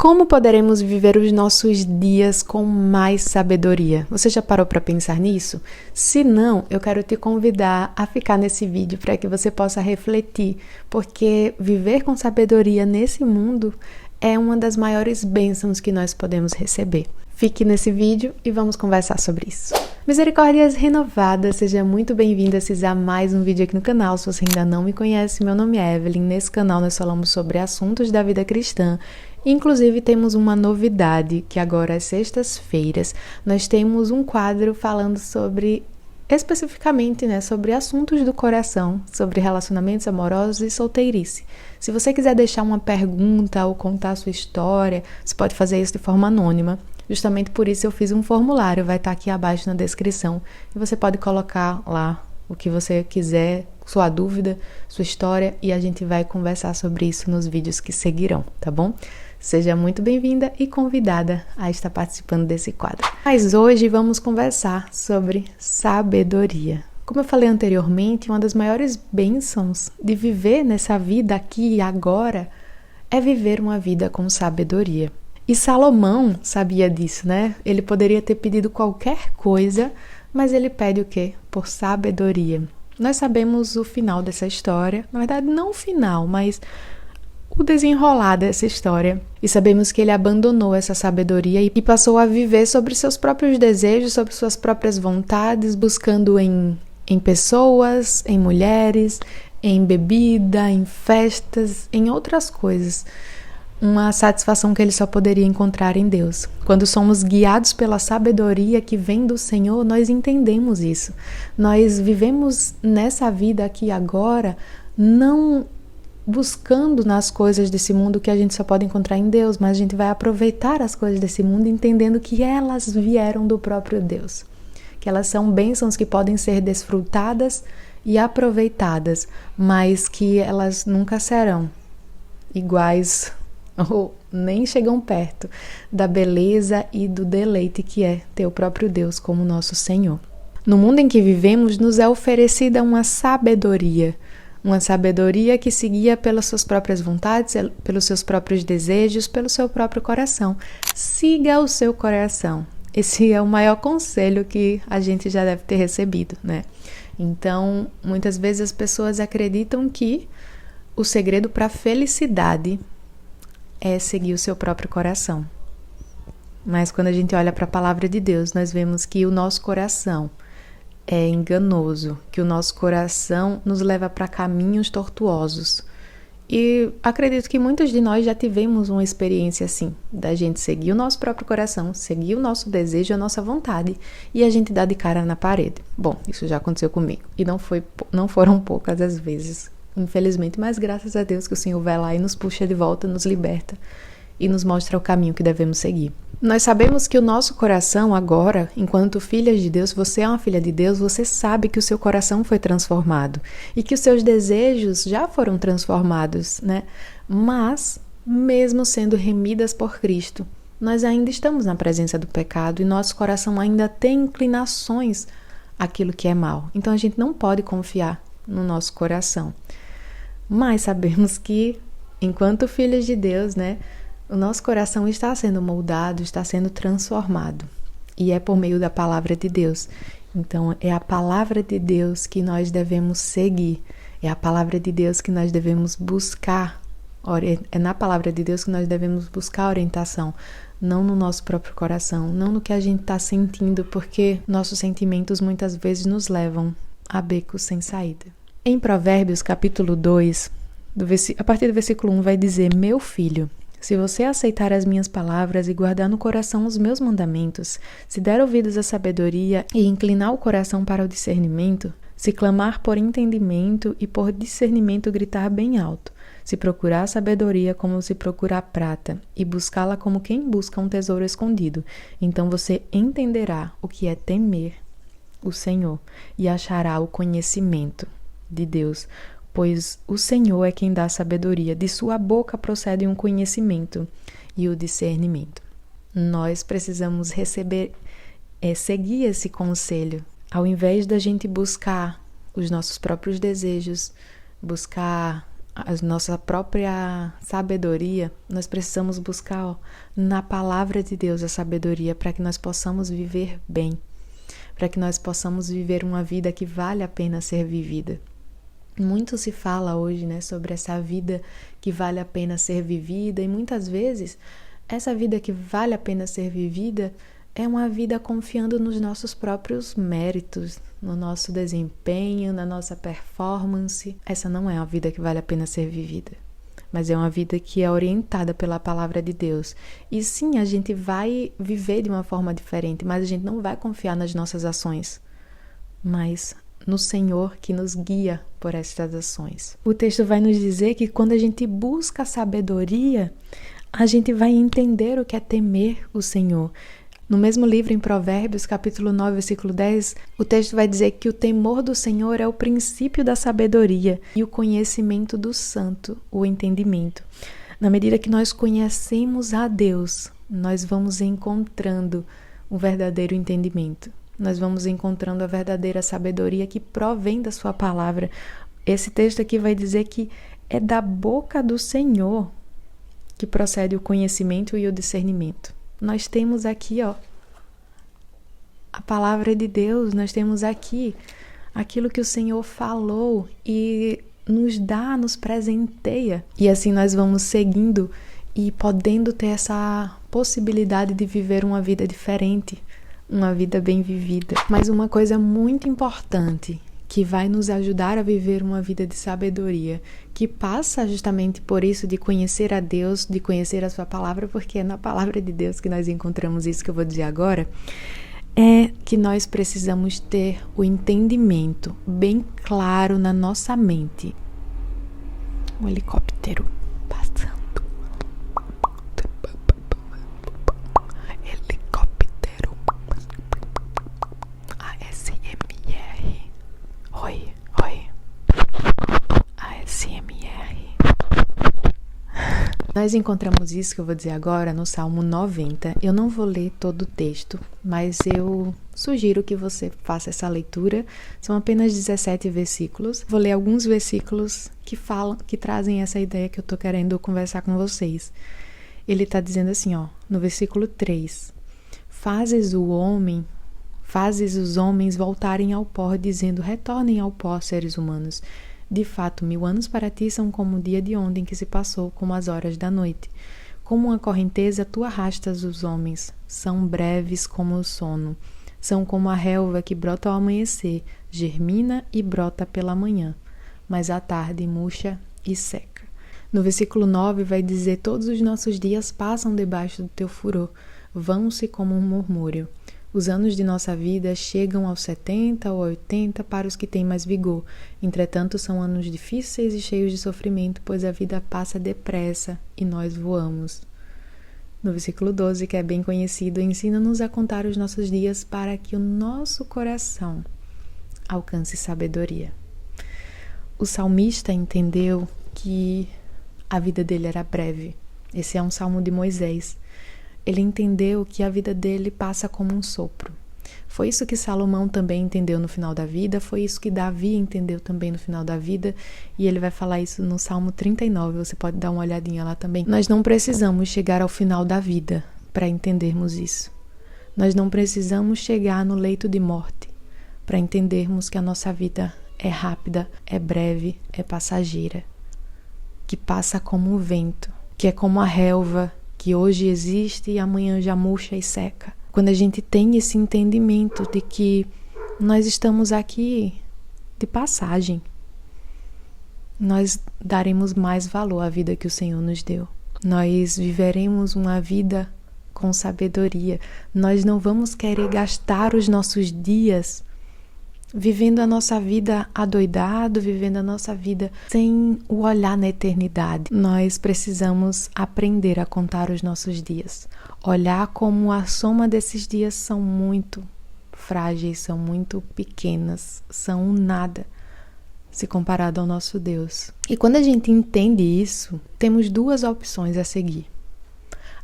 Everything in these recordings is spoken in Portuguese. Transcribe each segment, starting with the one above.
Como poderemos viver os nossos dias com mais sabedoria? Você já parou para pensar nisso? Se não, eu quero te convidar a ficar nesse vídeo para que você possa refletir, porque viver com sabedoria nesse mundo é uma das maiores bênçãos que nós podemos receber. Fique nesse vídeo e vamos conversar sobre isso. Misericórdias renovadas, seja muito bem-vindas a mais um vídeo aqui no canal. Se você ainda não me conhece, meu nome é Evelyn. Nesse canal nós falamos sobre assuntos da vida cristã. Inclusive temos uma novidade, que agora às sextas-feiras nós temos um quadro falando sobre, especificamente, sobre assuntos do coração, sobre relacionamentos amorosos e solteirice. Se você quiser deixar uma pergunta ou contar a sua história, você pode fazer isso de forma anônima. Justamente por isso eu fiz um formulário, vai estar aqui abaixo na descrição. E você pode colocar lá o que você quiser, sua dúvida, sua história, e a gente vai conversar sobre isso nos vídeos que seguirão, tá bom? Seja muito bem-vinda e convidada a estar participando desse quadro. Mas hoje vamos conversar sobre sabedoria. Como eu falei anteriormente, uma das maiores bênçãos de viver nessa vida aqui e agora é viver uma vida com sabedoria. E Salomão sabia disso, né? Ele poderia ter pedido qualquer coisa, mas ele pede o quê? Por sabedoria. Nós sabemos o final dessa história, na verdade não o final, mas o desenrolar dessa história. E sabemos que ele abandonou essa sabedoria e passou a viver sobre seus próprios desejos, sobre suas próprias vontades, buscando em pessoas, em mulheres, em bebida, em festas, em outras coisas. Uma satisfação que ele só poderia encontrar em Deus. Quando somos guiados pela sabedoria que vem do Senhor, nós entendemos isso. Nós vivemos nessa vida aqui agora, não buscando nas coisas desse mundo que a gente só pode encontrar em Deus, mas a gente vai aproveitar as coisas desse mundo entendendo que elas vieram do próprio Deus. Que elas são bênçãos que podem ser desfrutadas e aproveitadas, mas que elas nunca serão iguais ou nem chegam perto da beleza e do deleite que é ter o próprio Deus como nosso Senhor. No mundo em que vivemos, nos é oferecida uma sabedoria que se guia pelas suas próprias vontades, pelos seus próprios desejos, pelo seu próprio coração. Siga o seu coração. Esse é o maior conselho que a gente já deve ter recebido, né? Então, muitas vezes as pessoas acreditam que o segredo para a felicidade é seguir o seu próprio coração. Mas quando a gente olha para a palavra de Deus, nós vemos que o nosso coração é enganoso, que o nosso coração nos leva para caminhos tortuosos. E acredito que muitos de nós já tivemos uma experiência assim, da gente seguir o nosso próprio coração, seguir o nosso desejo, a nossa vontade, e a gente dá de cara na parede. Bom, isso já aconteceu comigo, e não foram poucas as vezes, infelizmente, mas graças a Deus que o Senhor vai lá e nos puxa de volta, nos liberta e nos mostra o caminho que devemos seguir. Nós sabemos que o nosso coração agora, enquanto filhas de Deus, você é uma filha de Deus, você sabe que o seu coração foi transformado e que os seus desejos já foram transformados, né? Mas, mesmo sendo remidas por Cristo, nós ainda estamos na presença do pecado e nosso coração ainda tem inclinações àquilo que é mal. Então a gente não pode confiar no nosso coração. Mas sabemos que, enquanto filhas de Deus, né? O nosso coração está sendo moldado, está sendo transformado. E é por meio da palavra de Deus. Então, é a palavra de Deus que nós devemos seguir. É a palavra de Deus que nós devemos buscar. É na palavra de Deus que nós devemos buscar orientação. Não no nosso próprio coração, não no que a gente está sentindo, porque nossos sentimentos muitas vezes nos levam a becos sem saída. Em Provérbios, capítulo 2, a partir do versículo 1, vai dizer: Meu filho, se você aceitar as minhas palavras e guardar no coração os meus mandamentos, se der ouvidos à sabedoria e inclinar o coração para o discernimento, se clamar por entendimento e por discernimento gritar bem alto, se procurar a sabedoria como se procura a prata e buscá-la como quem busca um tesouro escondido, então você entenderá o que é temer o Senhor e achará o conhecimento de Deus, pois o Senhor é quem dá sabedoria, de sua boca procede um conhecimento e o discernimento. Nós precisamos seguir esse conselho, ao invés da gente buscar os nossos próprios desejos, buscar a nossa própria sabedoria, nós precisamos buscar na palavra de Deus a sabedoria para que nós possamos viver bem, para que nós possamos viver uma vida que vale a pena ser vivida. Muito se fala hoje, sobre essa vida que vale a pena ser vivida, e muitas vezes essa vida que vale a pena ser vivida é uma vida confiando nos nossos próprios méritos, no nosso desempenho, na nossa performance. Essa não é uma vida que vale a pena ser vivida, mas é uma vida que é orientada pela palavra de Deus. E sim, a gente vai viver de uma forma diferente, mas a gente não vai confiar nas nossas ações, mas no Senhor que nos guia por estas ações. O texto vai nos dizer que quando a gente busca a sabedoria, a gente vai entender o que é temer o Senhor. No mesmo livro, em Provérbios, capítulo 9, versículo 10, o texto vai dizer que o temor do Senhor é o princípio da sabedoria e o conhecimento do santo, o entendimento. Na medida que nós conhecemos a Deus, nós vamos encontrando o verdadeiro entendimento. Nós vamos encontrando a verdadeira sabedoria que provém da sua palavra. Esse texto aqui vai dizer que é da boca do Senhor que procede o conhecimento e o discernimento. Nós temos aqui, a palavra de Deus, nós temos aqui aquilo que o Senhor falou e nos presenteia. E assim nós vamos seguindo e podendo ter essa possibilidade de viver uma vida diferente, uma vida bem vivida. Mas uma coisa muito importante que vai nos ajudar a viver uma vida de sabedoria, que passa justamente por isso de conhecer a Deus, de conhecer a sua palavra, porque é na palavra de Deus que nós encontramos isso que eu vou dizer agora, é que nós precisamos ter o entendimento bem claro na nossa mente. Um helicóptero passando. Helicóptero. ASMR. Oi. ASMR. Nós encontramos isso que eu vou dizer agora no Salmo 90. Eu não vou ler todo o texto, mas eu sugiro que você faça essa leitura. São apenas 17 versículos. Vou ler alguns versículos que trazem essa ideia que eu estou querendo conversar com vocês. Ele está dizendo assim, no versículo 3. Fazes os homens voltarem ao pó, dizendo, retornem ao pó, seres humanos. De fato, 1000 anos para ti são como o dia de ontem que se passou, como as horas da noite. Como uma correnteza, tu arrastas os homens. São breves como o sono. São como a relva que brota ao amanhecer, germina e brota pela manhã, mas à tarde murcha e seca. No versículo 9 vai dizer, todos os nossos dias passam debaixo do teu furor, vão-se como um murmúrio. Os anos de nossa vida chegam aos 70 ou 80 para os que têm mais vigor. Entretanto, são anos difíceis e cheios de sofrimento, pois a vida passa depressa e nós voamos. No versículo 12, que é bem conhecido, ensina-nos a contar os nossos dias para que o nosso coração alcance sabedoria. O salmista entendeu que a vida dele era breve. Esse é um salmo de Moisés. Ele entendeu que a vida dele passa como um sopro. Foi isso que Salomão também entendeu no final da vida, foi isso que Davi entendeu também no final da vida, e ele vai falar isso no Salmo 39, você pode dar uma olhadinha lá também. Nós não precisamos chegar ao final da vida para entendermos isso. Nós não precisamos chegar no leito de morte para entendermos que a nossa vida é rápida, é breve, é passageira, que passa como o vento, que é como a relva, que hoje existe e amanhã já murcha e seca. Quando a gente tem esse entendimento de que nós estamos aqui de passagem, nós daremos mais valor à vida que o Senhor nos deu. Nós viveremos uma vida com sabedoria. Nós não vamos querer gastar os nossos dias vivendo a nossa vida adoidado, vivendo a nossa vida sem o olhar na eternidade. Nós precisamos aprender a contar os nossos dias. Olhar como a soma desses dias são muito frágeis, são muito pequenas, são um nada se comparado ao nosso Deus. E quando a gente entende isso, temos duas opções a seguir.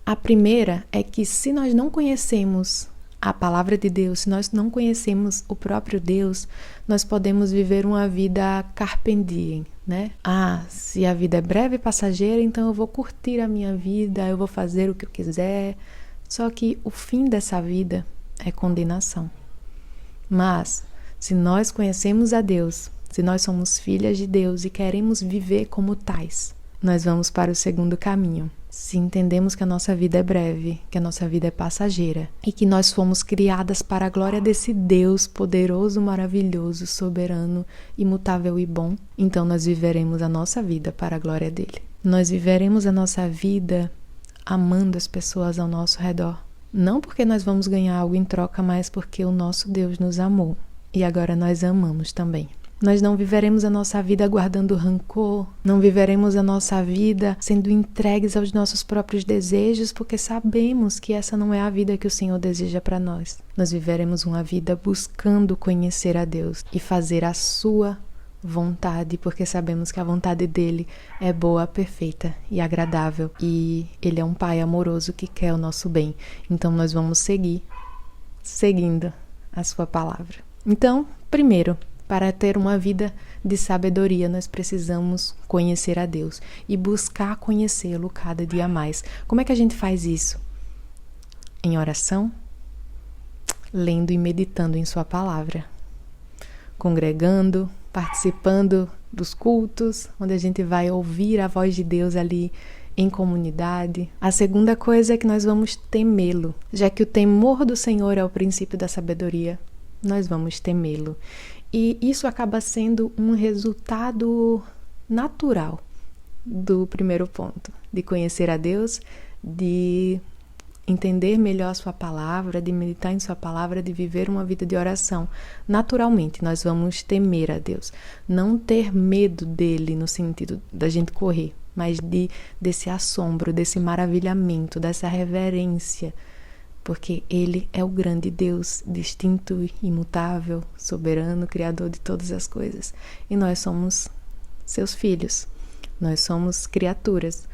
A primeira é que se nós não conhecemos a palavra de Deus, se nós não conhecemos o próprio Deus, nós podemos viver uma vida carpe diem, né? Ah, se a vida é breve e passageira, então eu vou curtir a minha vida, eu vou fazer o que eu quiser. Só que o fim dessa vida é condenação. Mas, se nós conhecemos a Deus, se nós somos filhas de Deus e queremos viver como tais, nós vamos para o segundo caminho. Se entendemos que a nossa vida é breve, que a nossa vida é passageira e que nós fomos criadas para a glória desse Deus poderoso, maravilhoso, soberano, imutável e bom, então nós viveremos a nossa vida para a glória dele. Nós viveremos a nossa vida amando as pessoas ao nosso redor. Não porque nós vamos ganhar algo em troca, mas porque o nosso Deus nos amou e agora nós amamos também. Nós não viveremos a nossa vida guardando rancor, não viveremos a nossa vida sendo entregues aos nossos próprios desejos, porque sabemos que essa não é a vida que o Senhor deseja para nós. Nós viveremos uma vida buscando conhecer a Deus e fazer a sua vontade, porque sabemos que a vontade dele é boa, perfeita e agradável, e ele é um pai amoroso que quer o nosso bem. Então nós vamos seguindo a sua palavra. Então, primeiro, para ter uma vida de sabedoria, nós precisamos conhecer a Deus e buscar conhecê-lo cada dia mais. Como é que a gente faz isso? Em oração, lendo e meditando em sua palavra, congregando, participando dos cultos, onde a gente vai ouvir a voz de Deus ali em comunidade. A segunda coisa é que nós vamos temê-lo, já que o temor do Senhor é o princípio da sabedoria, nós vamos temê-lo. E isso acaba sendo um resultado natural do primeiro ponto, de conhecer a Deus, de entender melhor a sua palavra, de meditar em sua palavra, de viver uma vida de oração. Naturalmente, nós vamos temer a Deus. Não ter medo dele no sentido da gente correr, mas desse assombro, desse maravilhamento, dessa reverência, porque ele é o grande Deus, distinto, imutável, soberano, criador de todas as coisas. E nós somos seus filhos, nós somos criaturas,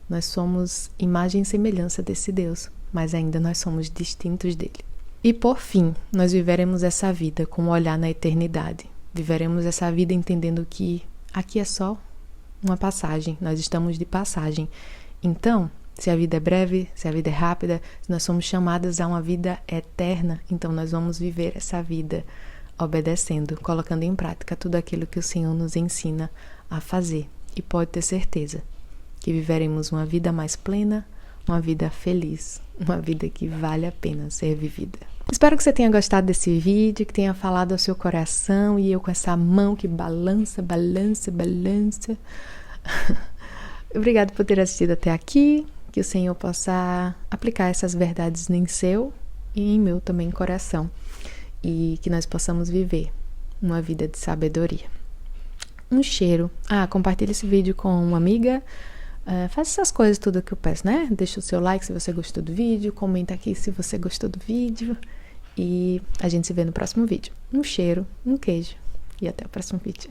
nós somos imagem e semelhança desse Deus, mas ainda nós somos distintos dele. E por fim, nós viveremos essa vida com um olhar na eternidade. Viveremos essa vida entendendo que aqui é só uma passagem, nós estamos de passagem. Então, se a vida é breve, se a vida é rápida, se nós somos chamadas a uma vida eterna, então nós vamos viver essa vida obedecendo, colocando em prática tudo aquilo que o Senhor nos ensina a fazer. E pode ter certeza que viveremos uma vida mais plena, uma vida feliz, uma vida que vale a pena ser vivida. Espero que você tenha gostado desse vídeo, que tenha falado ao seu coração, e eu com essa mão que balança. Obrigado por ter assistido até aqui. Que o Senhor possa aplicar essas verdades em seu e em meu também coração. E que nós possamos viver uma vida de sabedoria. Um cheiro. Compartilhe esse vídeo com uma amiga. Faça essas coisas tudo que eu peço, né? Deixa o seu like se você gostou do vídeo. Comenta aqui se você gostou do vídeo. E a gente se vê no próximo vídeo. Um cheiro, um queijo. E até o próximo vídeo.